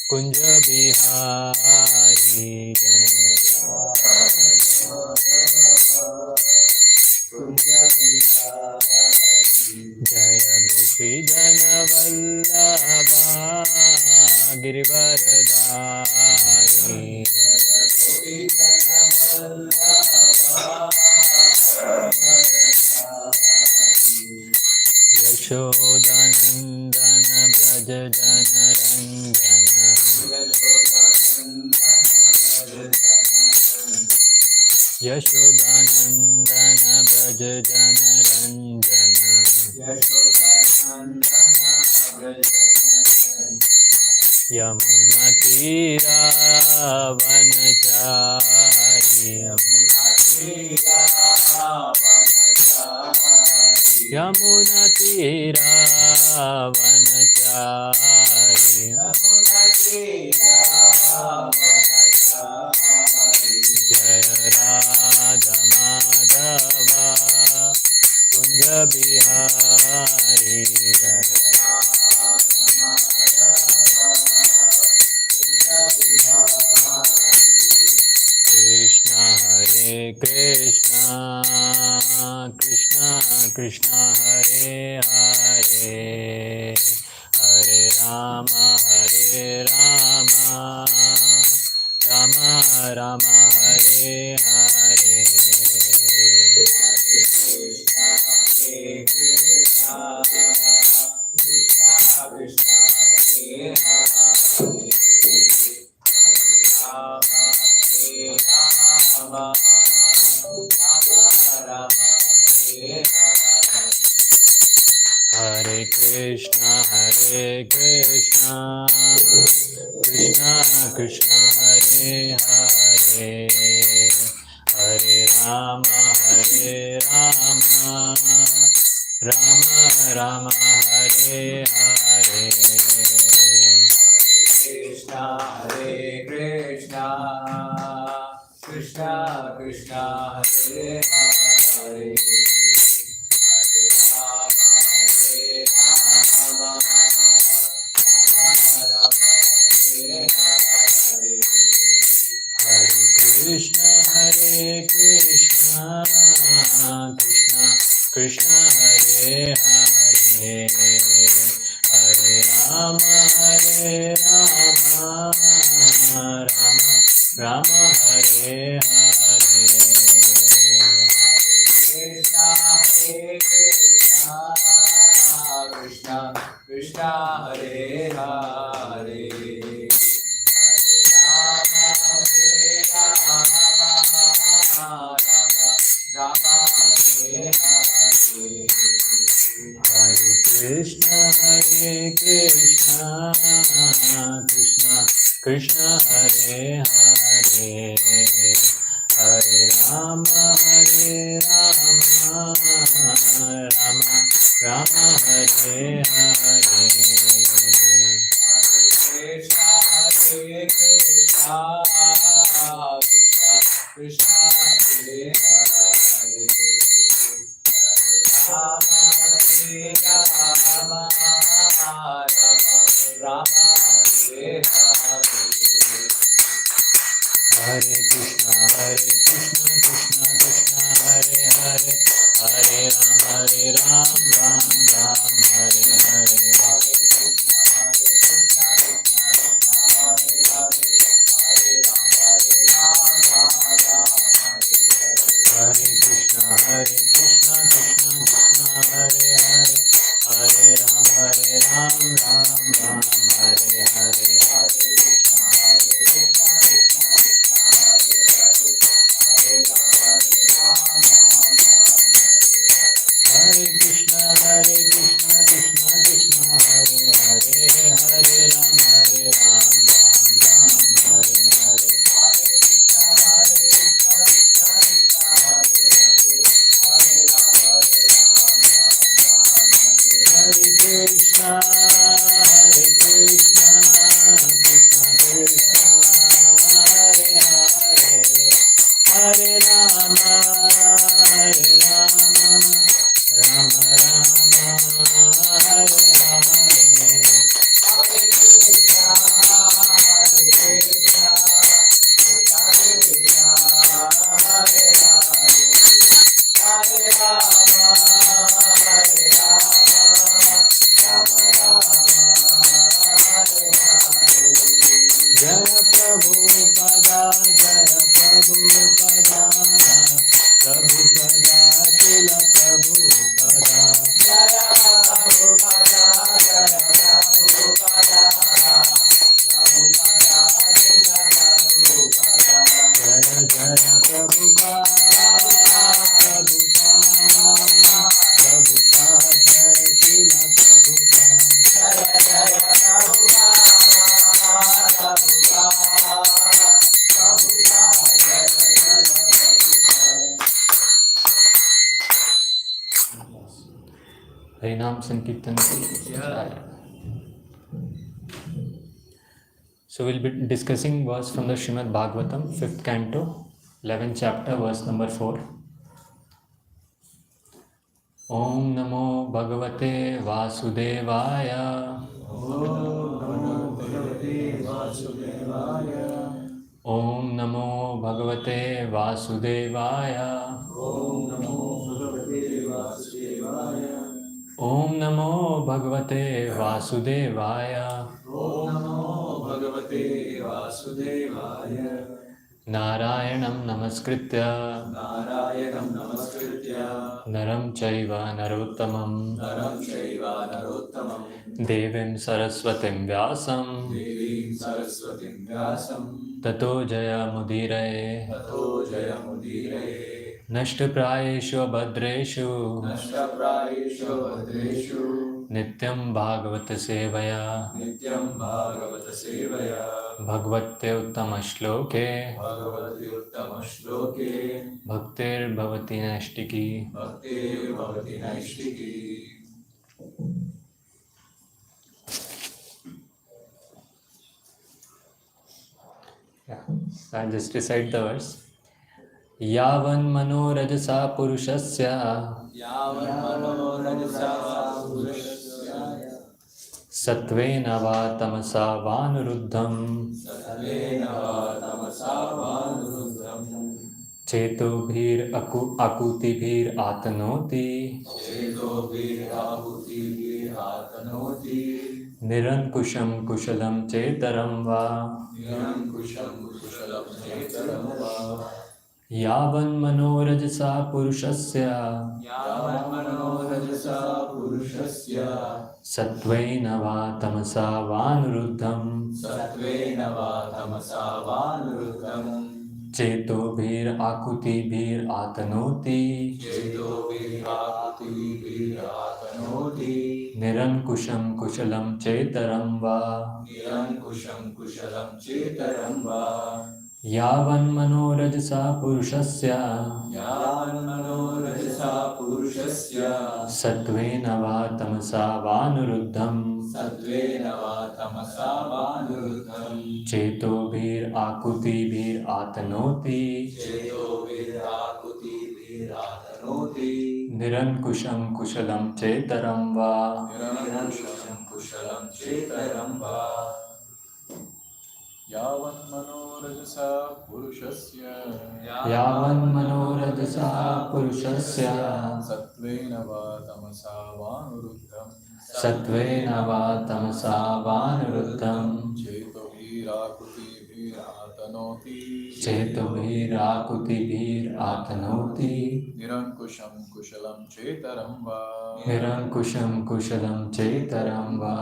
Kunja Bihari Jaya Gopi Jana Vallabha Girivardhari Yashodanandana Braja Jana Ranjana Yashodanandana Braja Jana Ranjana Yamuna Tira Vanachari Yamuna Tira Vanachari Jaya Radha Madhava Kunja Bihari Krishna Hare Krishna Krishna Krishna Hare Hare Hare Rama Hare Rama Rama Rama Hare Hare Hare Krishna Krishna Krishna Hare Hare Hare Rama Rama Rama Hare Hare Hare Krishna Krishna Krishna Hare Hare Krishna Krishna Krishna Hare Hare Hare Rama Rama Rama Hare Hare Krishna Krishna Krishna Hare Hare Krishna Krishna Krishna Hare Hare Hare Rama Rama Rama Hare Hare Krishna Krishna Krishna Hare Hare Rama Rama Hare Hare Hare Krishna Krishna Krishna Hare Hare Hare Ram Ram Hare Hare Hare Krishna Krishna Krishna Hare Hare Hare Ram Ram Hare Hare Hare Krishna Krishna Krishna Hare Hare Hare Ram Ram Hare Hare Hare Krishna Krishna Krishna Hare Hare Hare Rama Rama Rama Hare Hare Harinam Sankirtan ki jai. So we'll be discussing verse from the Srimad Bhagavatam, 5th canto, 11th chapter, verse number 4. Om Namo Bhagavate Vasudevaya. Namo Bhagavate Vasudevaya. Om Namo Bhagavate Vasudevaya. Om Namo Bhagavate Vasudevaya. Om Namo Bhagavate Vasudevaya. Om Namo Bhagavate Vasudevaya. Narayanam Namaskritya Narayanam Namaskritya. Naram Chaiva Narottamam Naram Chaiva Narottamam. Devim Saraswatim Vyasam Devim Saraswatim Vyasam. Tato Jaya Mudiraye Tato Jayamudire. Nashtaprayeshu Abhadreshu Nashtaprayeshu Bhadreshu. Nityam Bhagavata Sevaya Nityam Bhagavata Sevaya. Bhagavate Uttama Shloke Bhagavati Uttama Shloke. Bhaktir Bhavati Nashtiki. Bhakti Bhavati Naishtiki. Yeah, so I'll just recite the verse. Yavan Manorajasa Purushasya Yavan Manorajasa Purushasya. Satvena va tamasa vanuruddham Satvena va tamasa vanuruddham. Chetobhir akutibhir atnoti Cheto virhahuti virhatanoti. Nirankusham kushalam chetaram va Nirankusham kushalam chetaram va. Yavan manorajasa purushasya Yavan manorajasa purushasya. Satvena va tamasa vanuruddham Satvena va tamasa vanuruddham. Chetobhir akutibhir atnoti Cheto virhahuti virhatanoti. Nirankusham kushalam chetaram va Nirankusham kushalam chetaram va. Yavan manorajasa purushasya Yavan manorajasa purushasya. Satvena va tamasa vanuruddham Satvena va tamasa vanuruddham. Chetobhir akutibhir atnoti Cheto virhahuti virhatanoti. Nirankusham kushalam chetaram va Nirankusham kushalam chetaram va. Yavan manorajasa purushasya Yavan manorajasa purushasya Satvena va tamasa vanuruddham Satvena va tamasa vanuruddham Cheto virakuti viratanoti Chetobhir akutibhir atnoti Nirankusham kushalam chetaram va Nirankusham kushalam chetaram va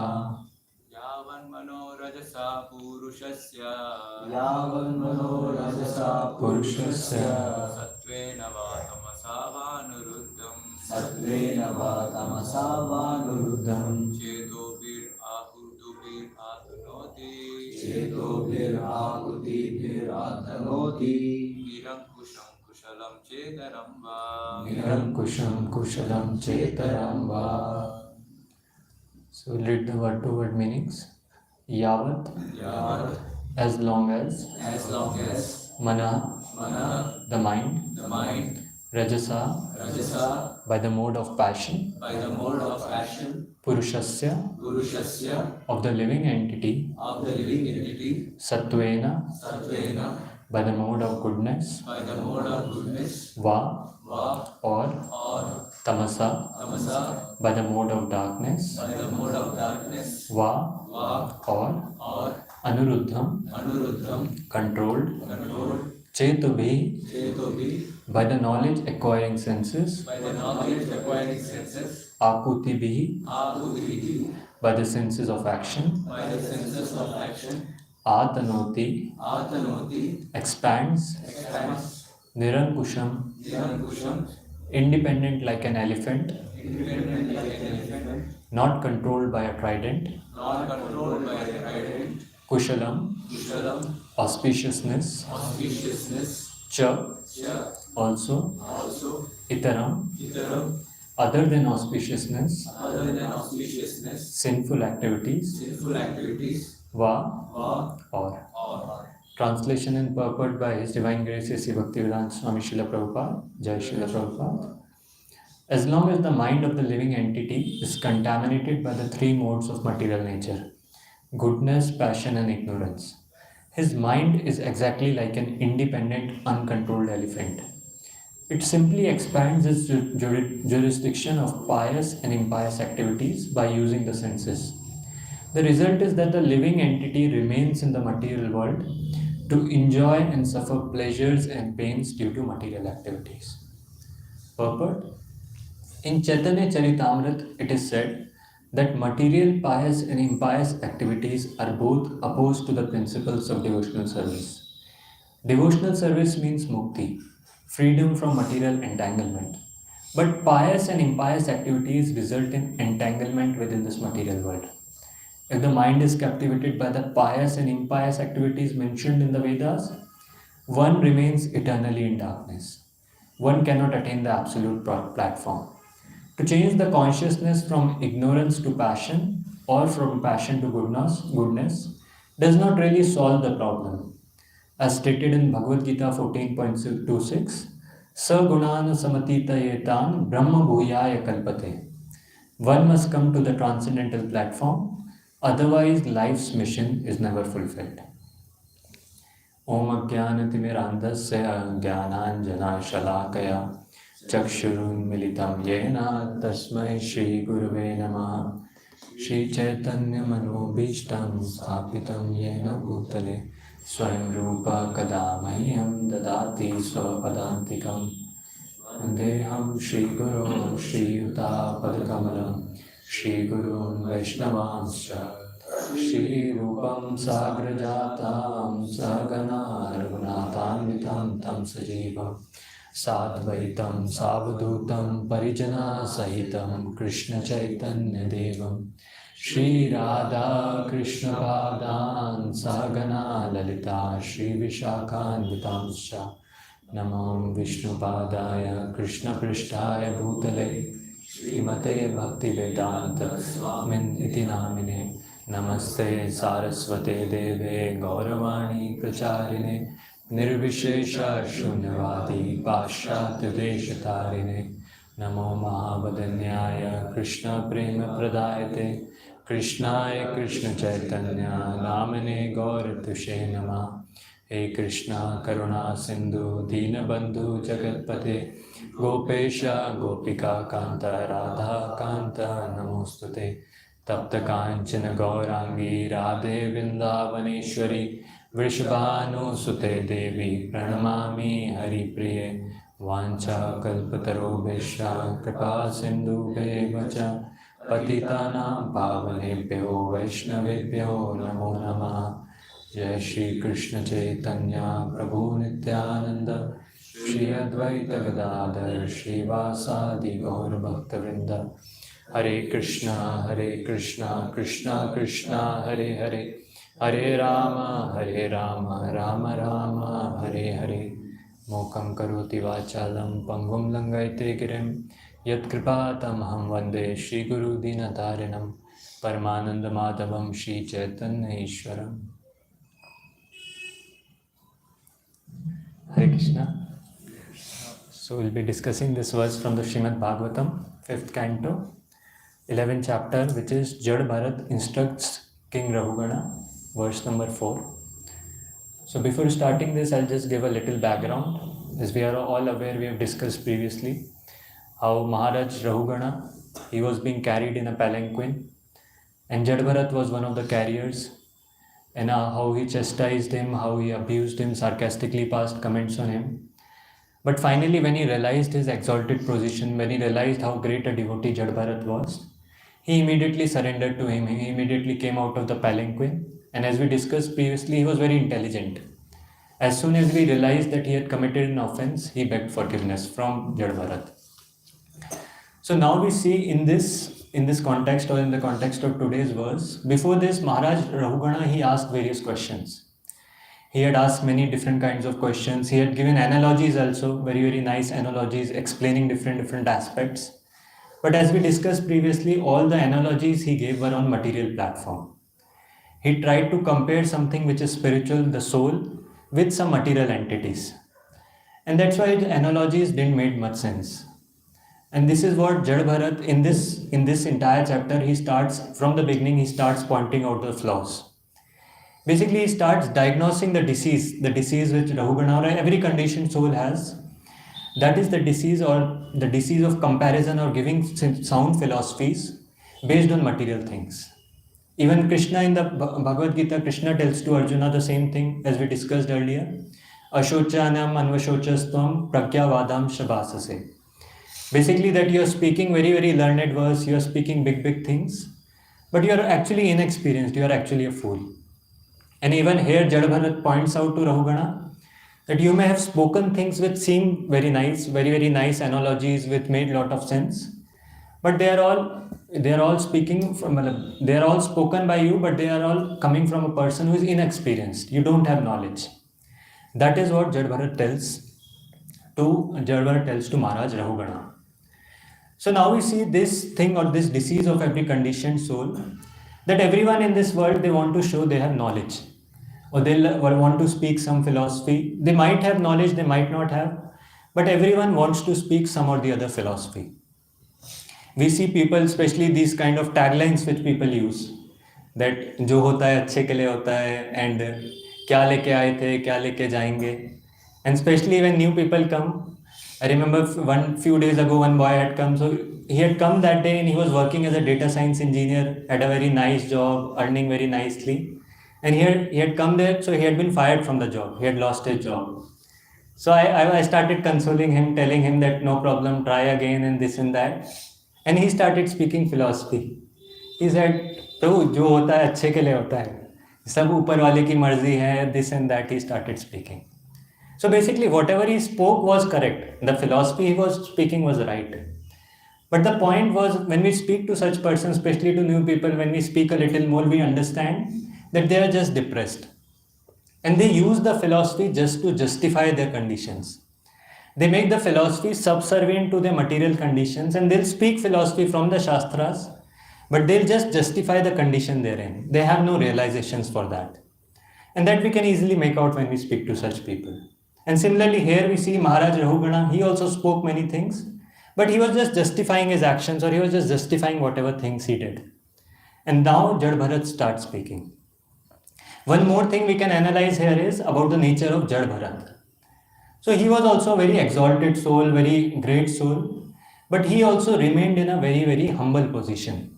Yavan manorajasa purushasya. Yavan manorajasa purushasya Satvena va tamasa vanuruddham. Satvena va tamasa vanuruddham Cheto virahutubir atanoti. Chetobhir akutibhir atnoti Nirankusham kushalam chetaram va. Nirankusham kushalam chetaram va. So we'll read the word-to-word meanings. Yavat, Yavat, as long as. Mana, the mind. Rajasa, by the mode of passion. by the mode of passion. Purushasya, Purushasya, of the living entity. of the living entity. Satvena, Satvena, by the mode of goodness. by the mode of goodness. Va, Va, or or tamasa, tamasa, by the mode of darkness. by the mode of darkness. Va, Va, or or anuruddham, anuruddham, controlled. controlled. Chetobhi, Chetobi, by the knowledge acquiring senses. by the knowledge acquiring senses. Akutibhi, Ahuti, by the senses of action. by the senses of action. Atanoti, Atanoti, expands. expands. Nirankusham, Nirankusham, independent like an elephant. independent like an elephant. Not controlled by a trident. Not controlled by a trident. Kushalam, Kushalam, auspiciousness. auspiciousness. Cha, Cha, also. also. Itaram, Itaram, other than auspiciousness, sinful activities, va, or. Translation and purport by His Divine Grace A.C. Bhaktivedanta Swami Srila Prabhupada, Jai Srila Prabhupada. As long as the mind of the living entity is contaminated by the three modes of material nature, goodness, passion, and ignorance, his mind is exactly like an independent, uncontrolled elephant. It simply expands its jurisdiction of pious and impious activities by using the senses. The result is that the living entity remains in the material world to enjoy and suffer pleasures and pains due to material activities. Purport. In Chaitanya Charitamrita, it is said that material pious and impious activities are both opposed to the principles of devotional service. Devotional service means mukti, freedom from material entanglement. But pious and impious activities result in entanglement within this material world. If the mind is captivated by the pious and impious activities mentioned in the Vedas, one remains eternally in darkness. One cannot attain the absolute platform. To change the consciousness from ignorance to passion or from passion to goodness does not really solve the problem. As stated in Bhagavad Gita 14.26, Sagunana samatita yetan brahma bhuyaya kalpate. One must come to the transcendental platform, otherwise life's mission is never fulfilled. Om Ajnanatimirandasya Jnananjanashalakaya Chakshurunmilitam Yena Tasmai Shri Gurave Namaha. Shri Chaitanya Manobhishtam Sthapitam Yena Bhutale Swayam Rupa Kadamahyam Dadati Swapadantikam Vandeham Shri Guru Shri Yuta Padakamalam Shri Gurun Vaishnavanscha Shri Rupam Sagrajatam Sagana Raghunathanitam Tam Sajivam Sadvaitam Savadutam Parijana Sahitam Krishna Chaitanya Devam Shri Radha Krishna Padan Sagana Lalita Shri Vishakhanvitamscha Namo Vishnu Padaya Krishna Prishtaya Bhutale Srimate Bhakti Vedanta Swamin Iti Namine Namaste Saraswate Deve Gauravani Pracharine Nirvishesha Shunyavadi Pashyatya Deshatarine Namo Mahabhadanyaya Krishna Prema Pradayate Krishnaya Krishna Chaitanya Namane Gauratushe Namah. He Krishna Karuna Sindhu Deenabandhu Jagatpate Gopesha Gopika Kanta Radha Kanta Namostute Tapta Kanchana Gaurangi Radhe Vrindavaneshwari Vrishabhanu Sute Devi Pranamami Hari Priye Vancha Kalpataro Vesha Kripa Sindhu Bevacha Patitanam Pavanebhyo Vaishnavebhyo Namo Namah. Jai Shri Krishna Chaitanya Prabhu Nityananda Shri Advaita Gadadhar Shri Vasadi Gaur Bhaktavrinda Hare Krishna Krishna Krishna Hare Hare Hare Rama Rama Rama Hare Hare Mokam Karoti Vachalam Pangum Langaite Girim Yat Kripatam Ham Vande Shri Guru Dinatarinam Paramananda Madhavam Shri Chaitanya Ishwaram. Hare Krishna. So we'll be discussing this verse from the Srimad Bhagavatam, 5th canto, 11th chapter, which is Jad Bharat instructs King Rahugana, verse number 4. So before starting this, I'll just give a little background. As we are all aware, we have discussed previously how Maharaj Rahugana, he was being carried in a palanquin, and Jad Bharat was one of the carriers, and how he chastised him, how he abused him, sarcastically passed comments on him. But finally, when he realized his exalted position, when he realized how great a devotee Jad Bharat was, he immediately surrendered to him. He immediately came out of the palanquin. And as we discussed previously, he was very intelligent. As soon as we realized that he had committed an offense, he begged forgiveness from Jad Bharat. So now we see in this context, or in the context of today's verse, before this, Maharaj Rahugana, he asked various questions. He had asked many different kinds of questions. He had given analogies also, very, very nice analogies explaining different aspects. But as we discussed previously, all the analogies he gave were on material platform. He tried to compare something which is spiritual, the soul, with some material entities. And that's why the analogies didn't make much sense. And this is what Jad Bharat, in this entire chapter, he starts, from the beginning, he starts pointing out the flaws. Basically, he starts diagnosing the disease which Rahugana or every conditioned soul has. That is the disease, or the disease of comparison or giving sound philosophies based on material things. Even Krishna in the Bhagavad Gita, Krishna tells to Arjuna the same thing as we discussed earlier. Ashochanam anvashochastvam pragyavadam shabasase. Basically that you are speaking very, very learned words, you are speaking big, big things, but you are actually inexperienced, you are actually a fool. And even here Jad Bharat points out to Rahugana that you may have spoken things which seem very nice, very, very nice analogies which made a lot of sense, but they are all spoken by you, but they are all coming from a person who is inexperienced. You don't have knowledge. That is what Jad Bharat tells to Maharaj Rahugana. So now we see this thing, or this disease of every conditioned soul, that everyone in this world, they want to show they have knowledge, or they want to speak some philosophy. They might have knowledge, they might not have, but everyone wants to speak some or the other philosophy. We see people, especially these kind of taglines which people use, that जो होता है अच्छे के लिए होता है, and क्या लेके आए थे, क्या लेके जाएंगे. And especially when new people come, I remember few days ago one boy had come. So he had come that day and he was working as a data science engineer at a very nice job, earning very nicely. And he had come there, so he had been fired from the job. He had lost his job. So I started consoling him, telling him that no problem, try again and this and that. And he started speaking philosophy. He said, "Prabhu, जो होता है अच्छे के लिए होता है. सब ऊपर वाले की मर्जी है." This and that he started speaking. So basically, whatever he spoke was correct. The philosophy he was speaking was right. But the point was, when we speak to such persons, especially to new people, when we speak a little more, we understand that they are just depressed. And they use the philosophy just to justify their conditions. They make the philosophy subservient to their material conditions, and they'll speak philosophy from the Shastras, but they'll just justify the condition they're in. They have no realizations for that. And that we can easily make out when we speak to such people. And similarly, here we see Maharaj Rahugana, he also spoke many things, but he was just justifying his actions, or he was just justifying whatever things he did. And now Jad Bharat starts speaking. One more thing we can analyze here is about the nature of Jad Bharat. So he was also a very exalted soul, very great soul, but he also remained in a very, very humble position.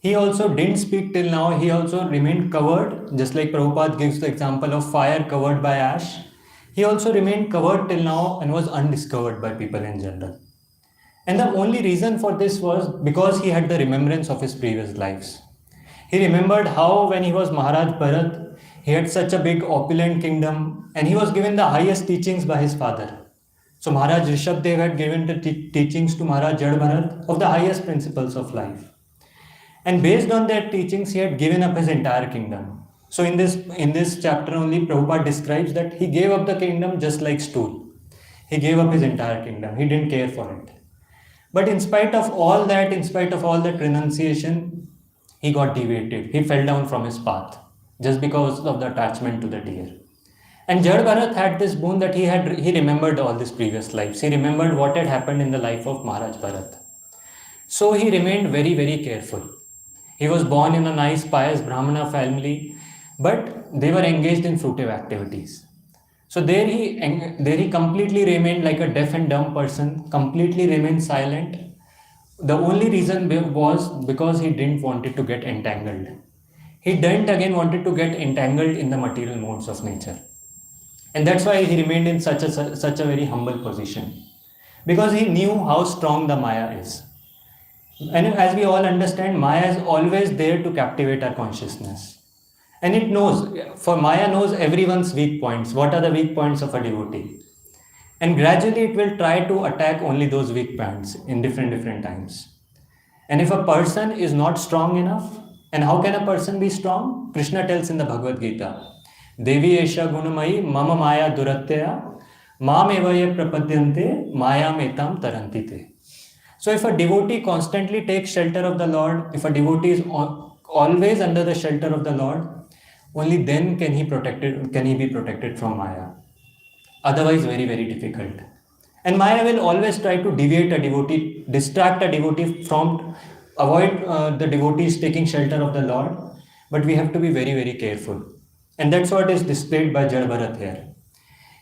He also didn't speak till now, he also remained covered, just like Prabhupada gives the example of fire covered by ash. He also remained covered till now and was undiscovered by people in general. And the only reason for this was because he had the remembrance of his previous lives. He remembered how when he was Maharaj Bharat, he had such a big opulent kingdom and he was given the highest teachings by his father. So Maharaj Rishabdev had given the teachings to Maharaj Jad Bharat of the highest principles of life. And based on their teachings, he had given up his entire kingdom. So in this chapter only, Prabhupada describes that he gave up the kingdom just like stool. He gave up his entire kingdom. He didn't care for it. But in spite of all that, in spite of all that renunciation, he got deviated. He fell down from his path just because of the attachment to the deer. And Jad Bharat had this boon that he remembered all these previous lives. He remembered what had happened in the life of Maharaj Bharat. So he remained very, very careful. He was born in a nice, pious Brahmana family, but they were engaged in fruitive activities. So there he completely remained like a deaf and dumb person, completely remained silent. The only reason was because he didn't want it to get entangled. He didn't again wanted to get entangled in the material modes of nature. And that's why he remained in such a very humble position. Because he knew how strong the Maya is. And as we all understand, Maya is always there to captivate our consciousness. And it knows, for Maya knows everyone's weak points. What are the weak points of a devotee? And gradually it will try to attack only those weak points in different times. And if a person is not strong enough, and how can a person be strong? Krishna tells in the Bhagavad Gita, Devi Esha Gunamai Mama Maya Duratya Mam Evaye Prapadyante Maya Metam Tarantite. So if a devotee constantly takes shelter of the Lord, if a devotee is always under the shelter of the Lord, only then can he be protected from Maya. Otherwise, very, very difficult. And Maya will always try to deviate a devotee, distract a devotee from, avoid the devotees taking shelter of the Lord. But we have to be very, very careful. And that's what is displayed by Jad Bharat here.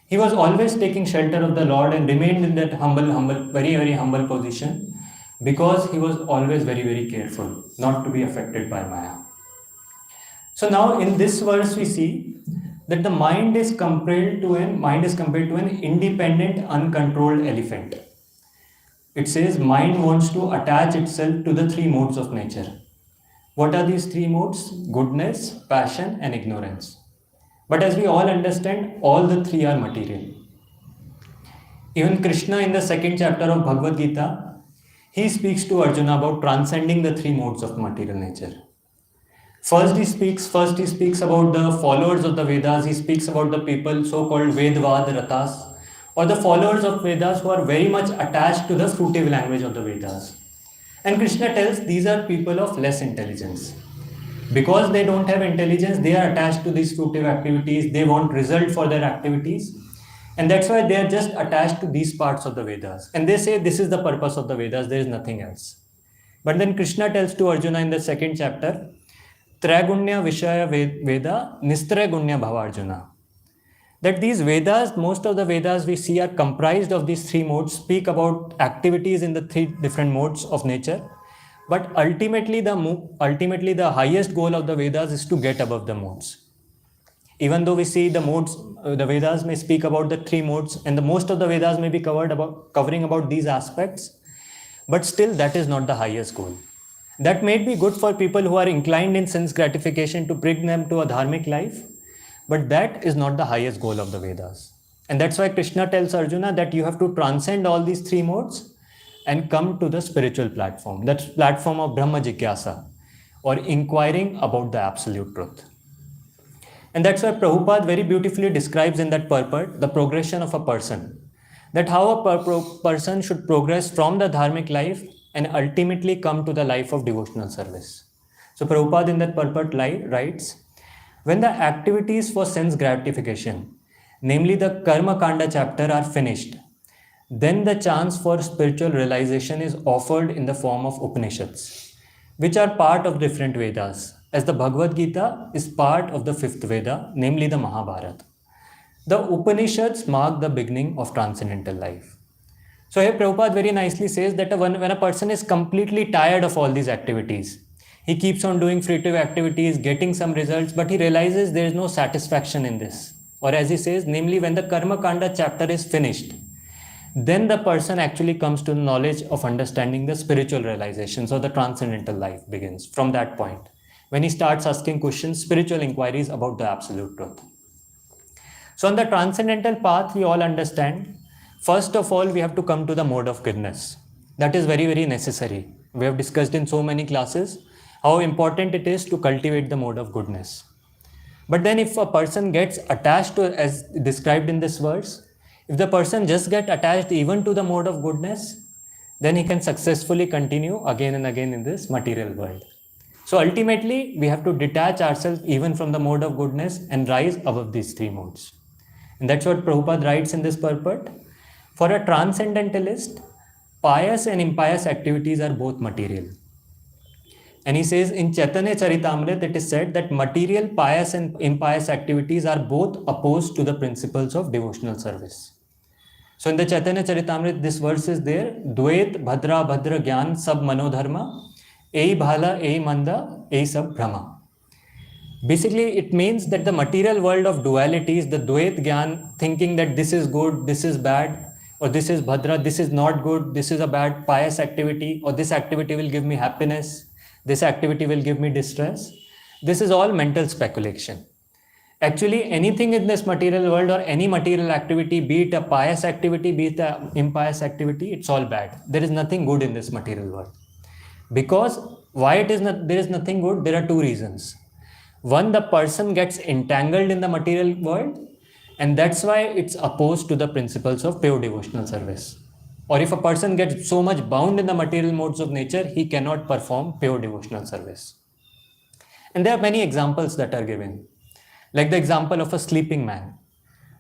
He was always taking shelter of the Lord and remained in that humble, very, very humble position because he was always very, very careful not to be affected by Maya. So now in this verse we see that the mind is compared to an independent, uncontrolled elephant. It says mind wants to attach itself to the three modes of nature. What are these three modes? Goodness, passion, and ignorance. But as we all understand, all the three are material. Even Krishna in the second chapter of Bhagavad Gita, he speaks to Arjuna about transcending the three modes of material nature. First he speaks about the followers of the Vedas. He speaks about the people so-called Vedvad Ratas, or the followers of Vedas who are very much attached to the fruitive language of the Vedas. And Krishna tells these are people of less intelligence. Because they don't have intelligence, they are attached to these fruitive activities. They want result for their activities. And that's why they are just attached to these parts of the Vedas. And they say this is the purpose of the Vedas, there is nothing else. But then Krishna tells to Arjuna in the second chapter, Tragunya Vishaya Veda Nistragunya Bhavarjuna. That these Vedas, most of the Vedas we see are comprised of these three modes, speak about activities in the three different modes of nature. But ultimately the highest goal of the Vedas is to get above the modes. Even though we see the modes, the Vedas may speak about the three modes, and the most of the Vedas may be covering about these aspects, but still that is not the highest goal. That may be good for people who are inclined in sense gratification to bring them to a dharmic life, but that is not the highest goal of the Vedas. And that's why Krishna tells Arjuna that you have to transcend all these three modes and come to the spiritual platform, that platform of Brahma Jigyasa, or inquiring about the absolute truth. And that's why Prabhupada very beautifully describes in that purport the progression of a person, that how a person should progress from the dharmic life and ultimately come to the life of devotional service. So Prabhupada in that purport writes, when the activities for sense gratification, namely the Karma Kanda chapter, are finished, then the chance for spiritual realization is offered in the form of Upanishads, which are part of different Vedas, as the Bhagavad Gita is part of the fifth Veda, namely the Mahabharata. The Upanishads mark the beginning of transcendental life. So here Prabhupada very nicely says that when a person is completely tired of all these activities, he keeps on doing fruitive activities, getting some results, but he realizes there is no satisfaction in this. Or as he says, namely when the Karma Kanda chapter is finished, then the person actually comes to the knowledge of understanding the spiritual realizations, or the transcendental life begins from that point. When he starts asking questions, spiritual inquiries about the absolute truth. So on the transcendental path, we all understand, first of all, we have to come to the mode of goodness. That is very, very necessary. We have discussed in so many classes how important it is to cultivate the mode of goodness. But then if a person gets attached to, as described in this verse, if the person just gets attached even to the mode of goodness, then he can successfully continue again and again in this material world. So ultimately, we have to detach ourselves even from the mode of goodness and rise above these three modes. And that's what Prabhupada writes in this purport. For a transcendentalist, pious and impious activities are both material. And he says in Chaitanya Charitamrita, it is said that material, pious and impious activities are both opposed to the principles of devotional service. So in the Chaitanya Charitamrita, this verse is there, Dvait Bhadra Bhadra Gyan Sab Manodharma, Ei Bhala Ei Manda Ei Sab Brahma. Basically, it means that the material world of dualities, the Dvait Gyan, thinking that this is good, this is bad, or this is Bhadra, this is not good, this is a bad pious activity, or this activity will give me happiness, this activity will give me distress. This is all mental speculation. Actually, anything in this material world or any material activity, be it a pious activity, be it an impious activity, it's all bad. There is nothing good in this material world. Because why there is nothing good? There are two reasons. One, the person gets entangled in the material world, and that's why it's opposed to the principles of pure devotional service. Or if a person gets so much bound in the material modes of nature, he cannot perform pure devotional service. And there are many examples that are given, like the example of a sleeping man.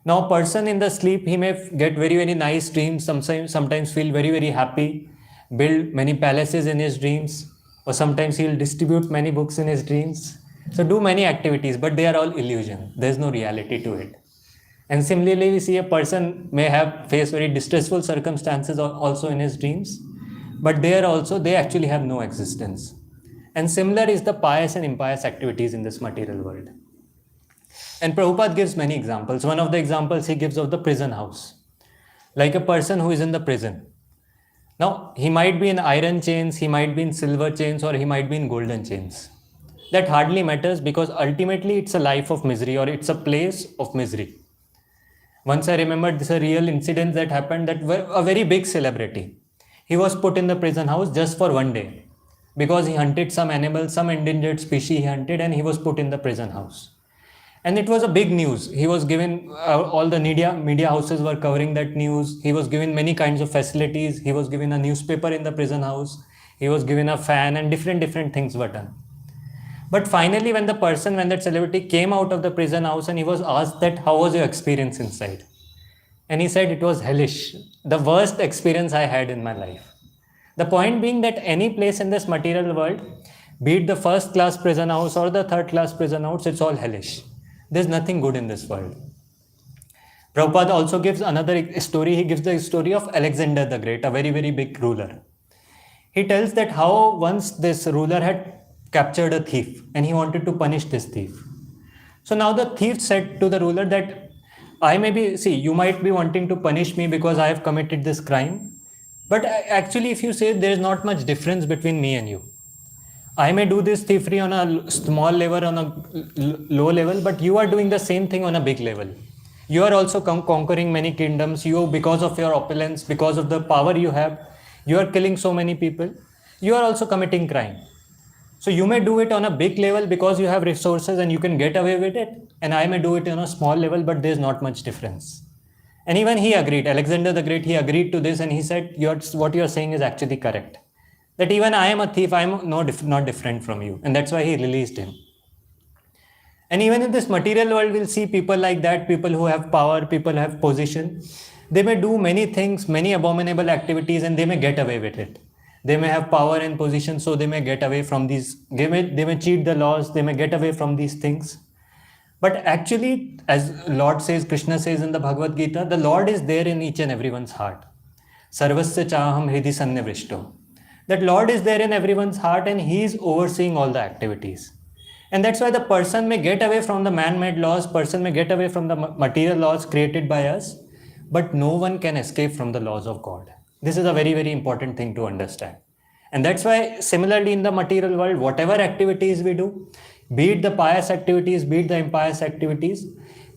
Now, a person in the sleep, he may get very, very nice dreams, sometimes feel very, very happy, build many palaces in his dreams, or sometimes he'll distribute many books in his dreams. So do many activities, but they are all illusion. There's no reality to it. And similarly, we see a person may have faced very distressful circumstances also in his dreams, but they actually have no existence. And similar is the pious and impious activities in this material world. And Prabhupada gives many examples. One of the examples he gives of the prison house. Like a person who is in the prison. Now, he might be in iron chains, he might be in silver chains, or he might be in golden chains. That hardly matters, because ultimately it's a life of misery, or it's a place of misery. Once I remembered this a real incident that happened, that a very big celebrity. He was put in the prison house just for one day because he hunted some animals, some endangered species he hunted, and he was put in the prison house. And it was a big news. He was given, all the media houses were covering that news. He was given many kinds of facilities. He was given a newspaper in the prison house. He was given a fan, and different things were done. But finally, when that celebrity came out of the prison house and he was asked that, how was your experience inside? And he said, it was hellish. The worst experience I had in my life. The point being that any place in this material world, be it the first class prison house or the third class prison house, it's all hellish. There's nothing good in this world. Prabhupada also gives another story. He gives the story of Alexander the Great, a very, very big ruler. He tells that how once this ruler had captured a thief and he wanted to punish this thief. So now the thief said to the ruler that you might be wanting to punish me because I have committed this crime. But actually, if you say, there is not much difference between me and you. I may do this thievery on a small level, on a low level, but you are doing the same thing on a big level. You are also conquering many kingdoms. You, because of your opulence, because of the power you have, you are killing so many people. You are also committing crime. So you may do it on a big level because you have resources and you can get away with it. And I may do it on a small level, but there's not much difference. And even he agreed. Alexander the Great, he agreed to this, and he said, what you're saying is actually correct. That even I am a thief, I am not different from you. And that's why he released him. And even in this material world, we'll see people like that, people who have power, people who have position. They may do many things, many abominable activities, and they may get away with it. They may have power and position, so they may get away from these, they may cheat the laws, they may get away from these things. But actually, as Lord says, Krishna says in the Bhagavad Gita, the Lord is there in each and everyone's heart. Sarvasya chaham hridi sannivrishto. That Lord is there in everyone's heart, and he is overseeing all the activities. And that's why the person may get away from the man-made laws, person may get away from the material laws created by us, but no one can escape from the laws of God. This is a very, very important thing to understand. And that's why similarly in the material world, whatever activities we do, be it the pious activities, be it the impious activities,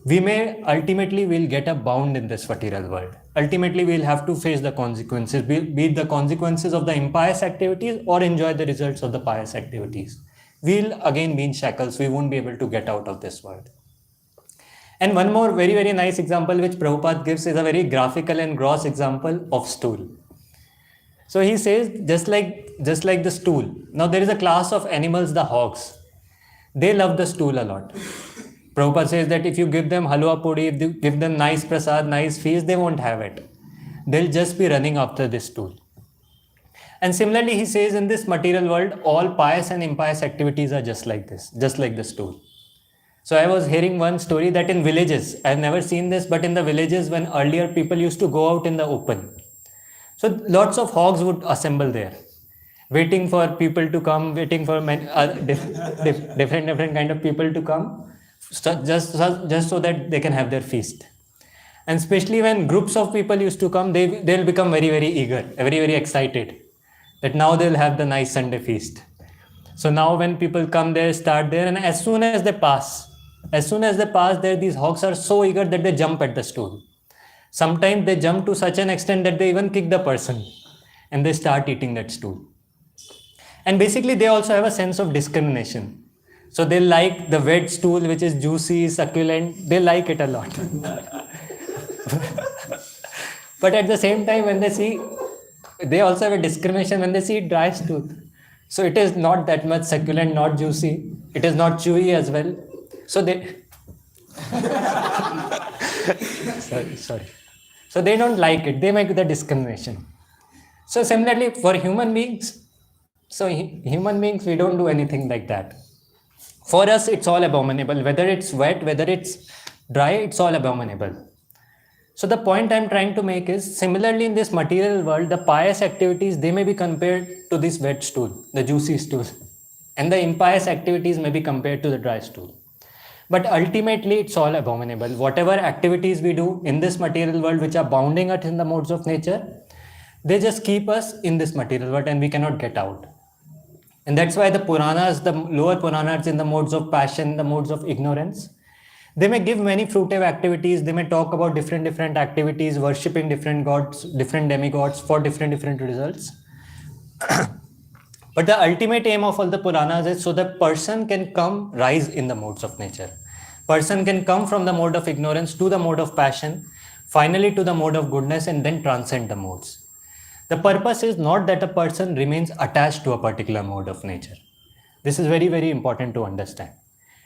we may ultimately will get a bound in this material world. Ultimately, we'll have to face the consequences, be it the consequences of the impious activities or enjoy the results of the pious activities. We'll again be in shackles. We won't be able to get out of this world. And one more very, very nice example which Prabhupada gives is a very graphical and gross example of stool. So he says, just like the stool. Now there is a class of animals, the hogs. They love the stool a lot. Prabhupada says that if you give them halwa puri, if you give them nice prasad, nice feast, they won't have it. They'll just be running after this stool. And similarly, he says in this material world, all pious and impious activities are just like this, just like the stool. So I was hearing one story that in villages, I've never seen this, but in the villages when earlier people used to go out in the open. So lots of hogs would assemble there, waiting for people to come, waiting for different kind of people to come, just so that they can have their feast. And especially when groups of people used to come, they'll become very, very eager, very, very excited that now they'll have the nice Sunday feast. So now when people come there, start there, and as soon as they pass there, these hogs are so eager that they jump at the stool. Sometimes they jump to such an extent that they even kick the person and they start eating that stool. And basically they also have a sense of discrimination. So they like the wet stool, which is juicy, succulent. They like it a lot. But at the same time, when they see They also have a discrimination when they see dry stool. So it is not that much succulent, not juicy. It is not chewy as well. So they sorry. So they don't like it. They make the discrimination. So similarly for human beings, human beings, we don't do anything like that. For us, it's all abominable. Whether it's wet, whether it's dry, it's all abominable. So the point I'm trying to make is, similarly in this material world, the pious activities, they may be compared to this wet stool, the juicy stool. And the impious activities may be compared to the dry stool. But ultimately, it's all abominable. Whatever activities we do in this material world, which are bounding us in the modes of nature, they just keep us in this material world and we cannot get out. And that's why the Puranas, the lower Puranas in the modes of passion, the modes of ignorance, they may give many fruitive activities. They may talk about different activities, worshipping different gods, different demigods for different results. But the ultimate aim of all the Puranas is so that person can rise in the modes of nature. Person can come from the mode of ignorance to the mode of passion, finally to the mode of goodness, and then transcend the modes. The purpose is not that a person remains attached to a particular mode of nature. This is very, very important to understand.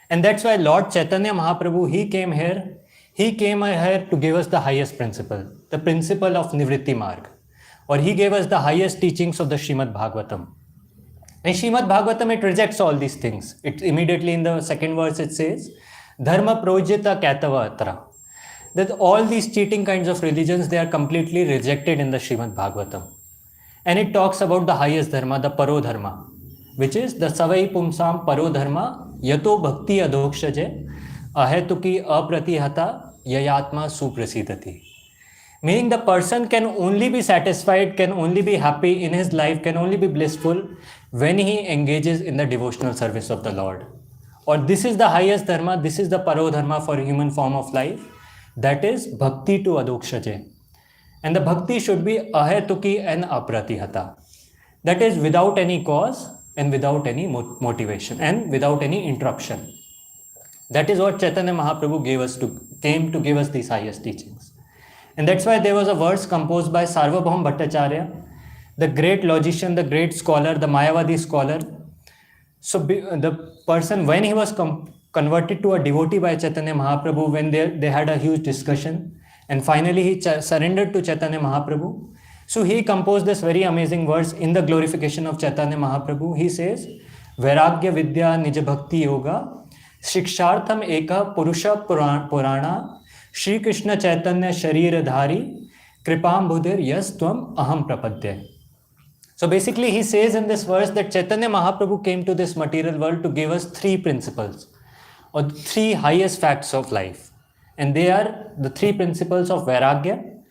And that's why Lord Chaitanya Mahaprabhu, he came here to give us the highest principle, the principle of Nivritti Marg. Or he gave us the highest teachings of the Srimad Bhagavatam. In Srimad Bhagavatam, it rejects all these things. It immediately in the second verse, it says, Dharma projita katava atra. That all these cheating kinds of religions, they are completely rejected in the Srimad Bhagavatam. And it talks about the highest dharma, the paro dharma, which is the savai pumsam paro dharma yato bhakti adokshaje ahetuki apratihata yayatma suprasidati. Meaning the person can only be satisfied, can only be happy in his life, can only be blissful when he engages in the devotional service of the Lord. Or this is the highest dharma, this is the paro dharma for human form of life. That is bhakti to adokshaje. And the bhakti should be ahetuki and apratihata. That is without any cause and without any motivation and without any interruption. That is what Chaitanya Mahaprabhu came to give us these highest teachings. And that's why there was a verse composed by Sarvabhaum Bhattacharya, the great logician, the great scholar, the Mayavadi scholar. So the person, when he was converted to a devotee by Chaitanya Mahaprabhu, when they had a huge discussion, and finally he surrendered to Chaitanya Mahaprabhu. So he composed this very amazing verse in the glorification of Chaitanya Mahaprabhu. He says, Vairagya Vidya Nija Bhakti Yoga Shikshartham Eka Purusha Purana Shri Krishna Chaitanya Sharira Dhari Kripam Budhir Yas Tvam Aham Prapadya. So basically he says in this verse that Chaitanya Mahaprabhu came to this material world to give us three principles or three highest facts of life. And they are the three principles of Vairagya,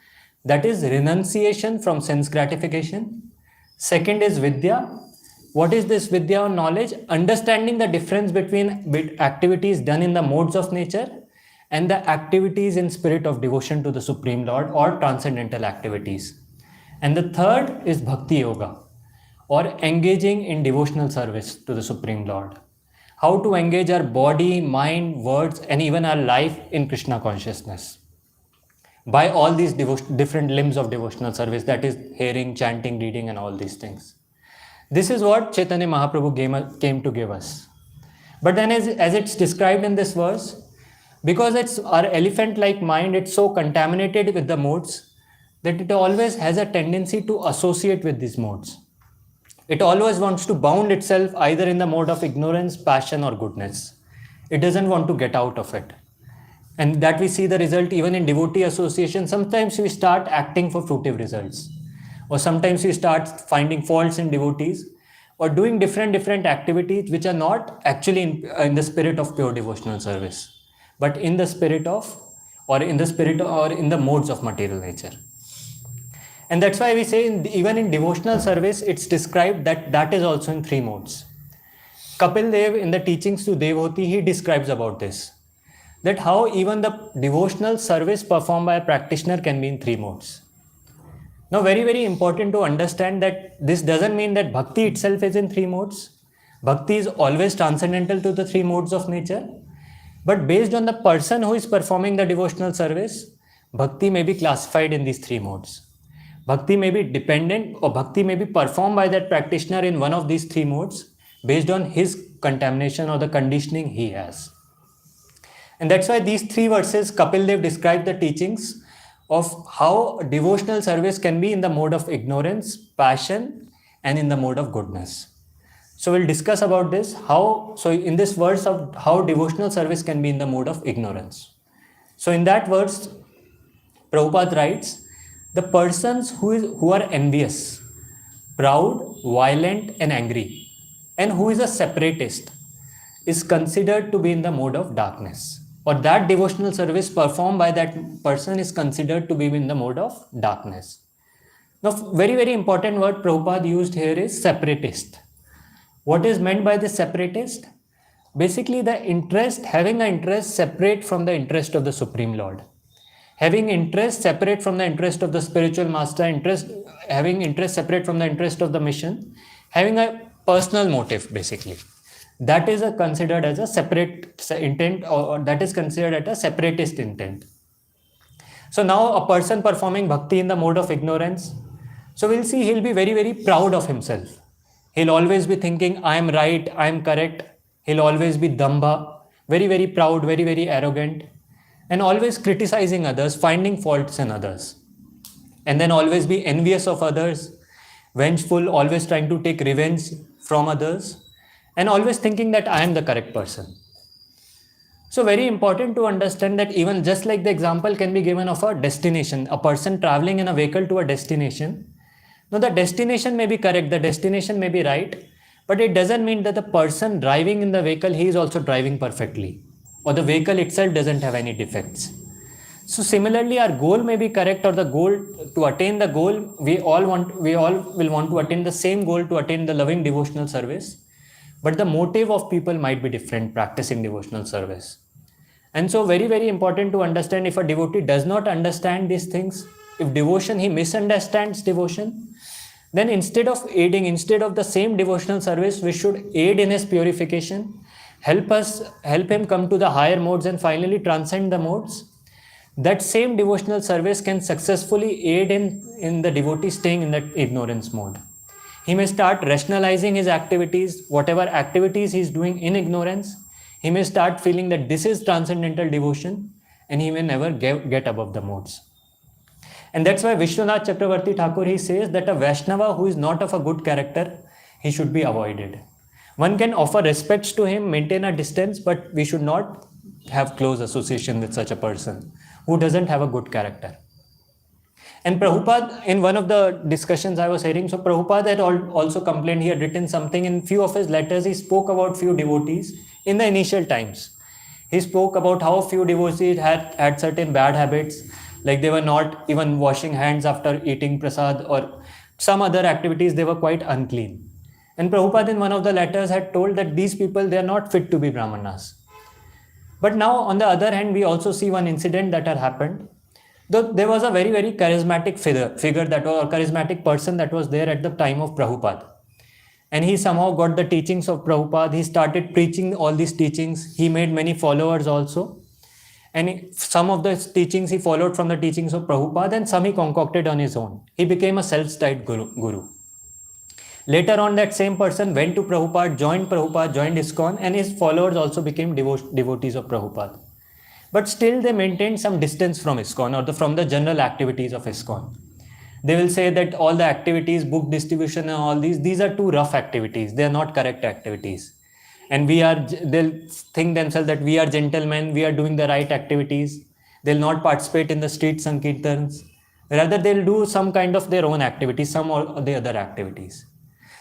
that is renunciation from sense gratification. Second is Vidya. What is this Vidya or knowledge? Understanding the difference between activities done in the modes of nature and the activities in spirit of devotion to the Supreme Lord or transcendental activities. And the third is Bhakti Yoga, or engaging in devotional service to the Supreme Lord. How to engage our body, mind, words, and even our life in Krishna consciousness by all these different limbs of devotional service, that is hearing, chanting, reading, and all these things. This is what Chaitanya Mahaprabhu came to give us. But then as it's described in this verse, because it's our elephant-like mind, it's so contaminated with the modes that it always has a tendency to associate with these modes. It always wants to bound itself either in the mode of ignorance, passion, or goodness. It doesn't want to get out of it. And that we see the result even in devotee association. Sometimes we start acting for fruitive results. Or sometimes we start finding faults in devotees or doing different activities which are not actually in the spirit of pure devotional service, but in the spirit of, or in the modes of material nature. And that's why we say even in devotional service, it's described that is also in three modes. Kapil Dev in the teachings to Devoti, he describes about this, that how even the devotional service performed by a practitioner can be in three modes. Now, very, very important to understand that this doesn't mean that bhakti itself is in three modes. Bhakti is always transcendental to the three modes of nature. But based on the person who is performing the devotional service, bhakti may be classified in these three modes. Bhakti may be dependent or bhakti may be performed by that practitioner in one of these three modes based on his contamination or the conditioning he has. And that's why these three verses, Kapil Dev described the teachings of how devotional service can be in the mode of ignorance, passion, and in the mode of goodness. So we'll discuss about this, in this verse of how devotional service can be in the mode of ignorance. So in that verse, Prabhupada writes, the persons who are envious, proud, violent, and angry, and who is a separatist, is considered to be in the mode of darkness. Or that devotional service performed by that person is considered to be in the mode of darkness. Now, very, very important word Prabhupada used here is separatist. What is meant by this separatist? Basically, having an interest separate from the interest of the Supreme Lord. Having interest separate from the interest of the spiritual master, having interest separate from the interest of the mission, having a personal motive, basically. That is considered as a separate intent, or that is considered as a separatist intent. So now a person performing bhakti in the mode of ignorance, so we'll see he'll be very, very proud of himself. He'll always be thinking, I am right, I am correct. He'll always be dambha, very, very proud, very, very arrogant, and always criticizing others, finding faults in others. And then always be envious of others, vengeful, always trying to take revenge from others, and always thinking that I am the correct person. So very important to understand that even just like the example can be given of a destination, a person traveling in a vehicle to a destination. Now the destination may be correct, the destination may be right, but it doesn't mean that the person driving in the vehicle, he is also driving perfectly, or the vehicle itself doesn't have any defects. So similarly, our goal may be correct, or the goal to attain the goal, we all will want to attain the same goal, to attain the loving devotional service. But the motive of people might be different practicing devotional service. And so very, very important to understand, if a devotee does not understand these things, if devotion, he misunderstands devotion, then instead of the same devotional service, we should aid in his purification, help him come to the higher modes and finally transcend the modes. That same devotional service can successfully aid in the devotee staying in that ignorance mode. He may start rationalizing his activities, whatever activities he is doing in ignorance. He may start feeling that this is transcendental devotion, and he may never get above the modes. And that's why Vishwanath Chakravarti Thakur, he says that a Vaishnava who is not of a good character, he should be avoided. One can offer respects to him, maintain a distance, but we should not have close association with such a person who doesn't have a good character. And Prabhupada, in one of the discussions I was hearing, so Prabhupada had also complained, he had written something in few of his letters, he spoke about few devotees in the initial times. He spoke about how few devotees had certain bad habits, like they were not even washing hands after eating prasad, or some other activities, they were quite unclean. And Prabhupada in one of the letters had told that these people, they are not fit to be brahmanas. But now on the other hand, we also see one incident that had happened. There was a very, very charismatic figure that was a charismatic person that was there at the time of Prabhupada. And he somehow got the teachings of Prabhupada. He started preaching all these teachings. He made many followers also. And some of the teachings he followed from the teachings of Prabhupada, and some he concocted on his own. He became a self-styled guru. Later on, that same person went to Prabhupada, joined ISKCON, and his followers also became devotees of Prabhupada. But still they maintained some distance from ISKCON, or from the general activities of ISKCON. They will say that all the activities, book distribution and all these are too rough activities. They are not correct activities. And they'll think themselves that we are gentlemen, we are doing the right activities. They'll not participate in the street sankirtans. Rather, they'll do some kind of their own activities, some or the other activities.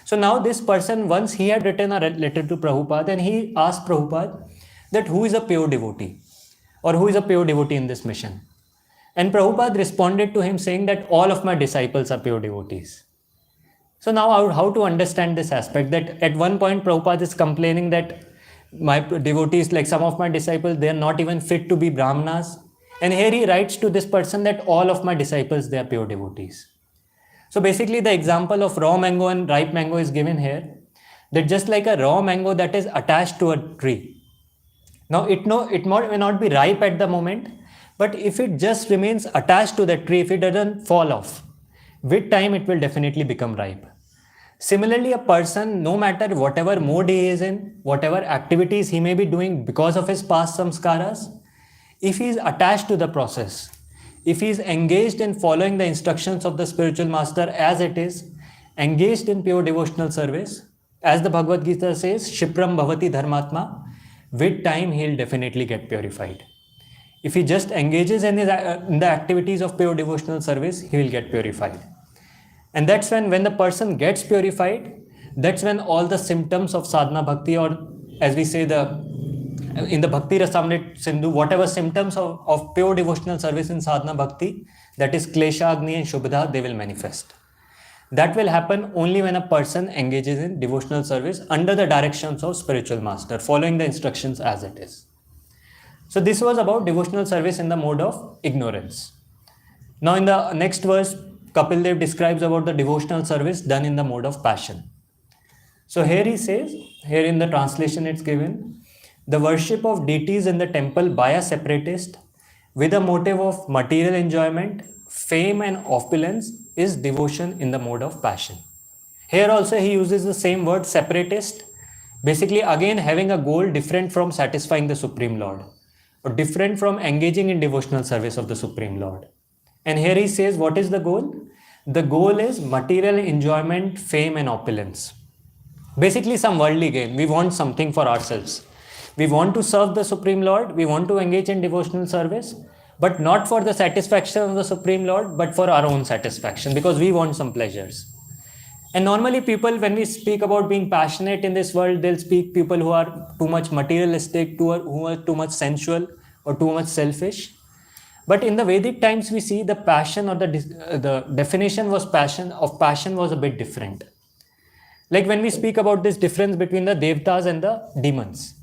So now this person, once he had written a letter to Prabhupada, and he asked Prabhupada that who is a pure devotee, or who is a pure devotee in this mission. And Prabhupada responded to him saying that all of my disciples are pure devotees. So now how to understand this aspect, that at one point Prabhupada is complaining that my devotees, like some of my disciples, they are not even fit to be brahmanas. And here he writes to this person that all of my disciples, they are pure devotees. So basically the example of raw mango and ripe mango is given here, that just like a raw mango that is attached to a tree. Now it may not be ripe at the moment, but if it just remains attached to the tree, if it doesn't fall off, with time it will definitely become ripe. Similarly, a person, no matter whatever mode he is in, whatever activities he may be doing because of his past samskaras, if he is attached to the process, if he is engaged in following the instructions of the spiritual master as it is, engaged in pure devotional service, as the Bhagavad Gita says, Shipram Bhavati Dharmatma, with time he will definitely get purified. If he just engages in the activities of pure devotional service, he will get purified. And that's when the person gets purified, that's when all the symptoms of sadhana bhakti, or as we say in the Bhakti Rasamrit Sindhu, whatever symptoms of pure devotional service in sadhana bhakti, that is klesha, agni and shubhadha, they will manifest. That will happen only when a person engages in devotional service under the directions of spiritual master, following the instructions as it is. So this was about devotional service in the mode of ignorance. Now in the next verse, Kapil Dev describes about the devotional service done in the mode of passion. So here he says, here in the translation it's given, the worship of deities in the temple by a separatist with a motive of material enjoyment, fame and opulence is devotion in the mode of passion. Here also he uses the same word, separatist, basically again having a goal different from satisfying the Supreme Lord, or different from engaging in devotional service of the Supreme Lord. And here he says, what is the goal? The goal is material enjoyment, fame and opulence. Basically some worldly gain. We want something for ourselves. We want to serve the Supreme Lord. We want to engage in devotional service, but not for the satisfaction of the Supreme Lord, but for our own satisfaction, because we want some pleasures. And normally people, when we speak about being passionate in this world, they'll speak people who are too much materialistic, who are too much sensual or too much selfish. But in the Vedic times, we see the passion, or the definition was passion was a bit different. Like when we speak about this difference between the Devtas and the demons.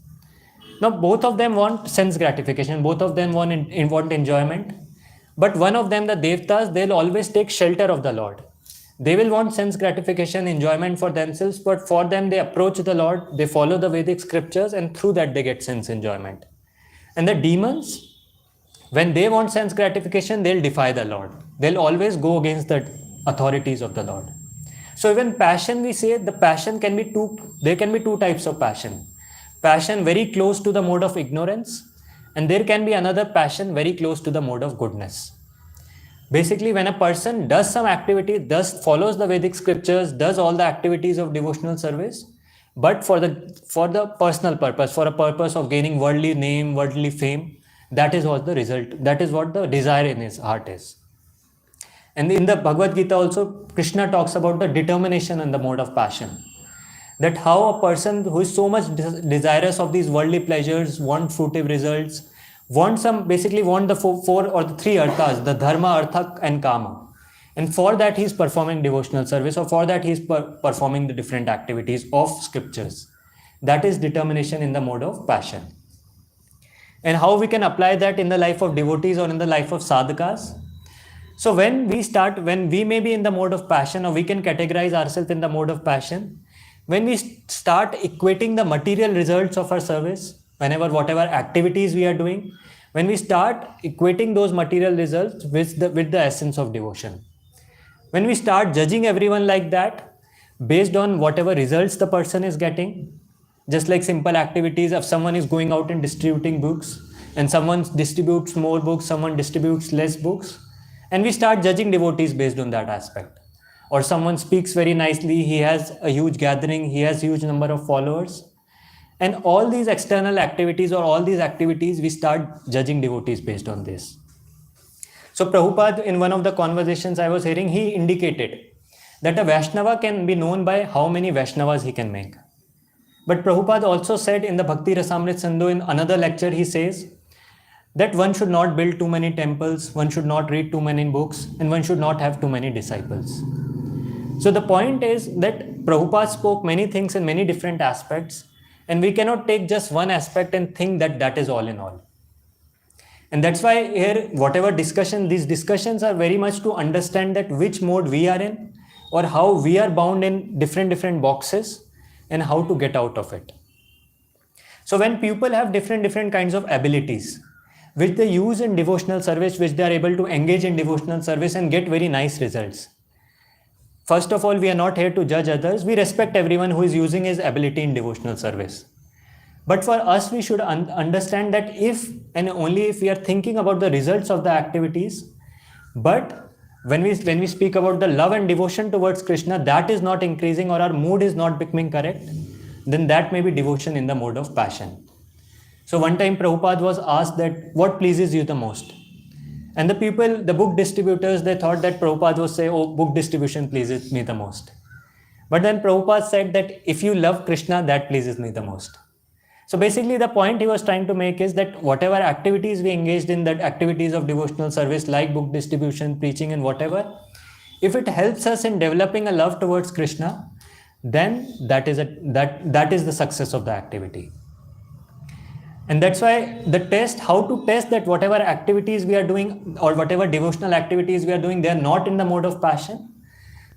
Now both of them want sense gratification, both of them want enjoyment. But one of them, the Devtas, they'll always take shelter of the Lord. They will want sense gratification, enjoyment for themselves, but for them they approach the Lord, they follow the Vedic scriptures, and through that they get sense enjoyment. And the demons, when they want sense gratification, they'll defy the Lord. They'll always go against the authorities of the Lord. So even passion, we say the passion can be there can be two types of passion. Passion very close to the mode of ignorance, and there can be another passion very close to the mode of goodness. Basically, when a person does some activity, follows the Vedic scriptures, does all the activities of devotional service, but for the personal purpose, for a purpose of gaining worldly name, worldly fame, that is what the result, that is what the desire in his heart is. And in the Bhagavad Gita also, Krishna talks about the determination in the mode of passion. That how a person who is so much desirous of these worldly pleasures, want fruitive results, basically want the four or the three arthas, the dharma, artha and kama. And for that he is performing devotional service, or for that he is performing the different activities of scriptures. That is determination in the mode of passion. And how we can apply that in the life of devotees or in the life of sadhakas? So when we may be in the mode of passion, or we can categorize ourselves in the mode of passion, when we start equating the material results of our service, whatever activities we are doing, when we start equating those material results with the essence of devotion, when we start judging everyone like that, based on whatever results the person is getting, just like simple activities, if someone is going out and distributing books, and someone distributes more books, someone distributes less books, and we start judging devotees based on that aspect. Or someone speaks very nicely, he has a huge gathering, he has huge number of followers. And all these external activities, or all these activities, we start judging devotees based on this. So Prabhupada, in one of the conversations I was hearing, he indicated that a Vaishnava can be known by how many Vaishnavas he can make. But Prabhupada also said in the Bhakti Rasamrit Sindhu, in another lecture, he says that one should not build too many temples, one should not read too many books, and one should not have too many disciples. So the point is that Prabhupada spoke many things in many different aspects, and we cannot take just one aspect and think that that is all in all. And that's why here, these discussions are very much to understand that which mode we are in, or how we are bound in different boxes, and how to get out of it. So when people have different kinds of abilities, which they use in devotional service, which they are able to engage in devotional service and get very nice results. first of all, we are not here to judge others. We respect everyone who is using his ability in devotional service. But for us, we should understand that if and only if we are thinking about the results of the activities, but when we speak about the love and devotion towards Krishna, that is not increasing or our mood is not becoming correct, then that may be devotion in the mode of passion. So one time Prabhupada was asked that what pleases you the most? And the people, the book distributors, they thought that Prabhupada was saying, oh, book distribution pleases me the most. But then Prabhupada said that if you love Krishna, that pleases me the most. So basically the point he was trying to make is that whatever activities we engaged in, that activities of devotional service like book distribution, preaching and whatever, if it helps us in developing a love towards Krishna, then that is the success of the activity. And that's why the test, how to test that whatever activities we are doing or whatever devotional activities we are doing, they are not in the mode of passion.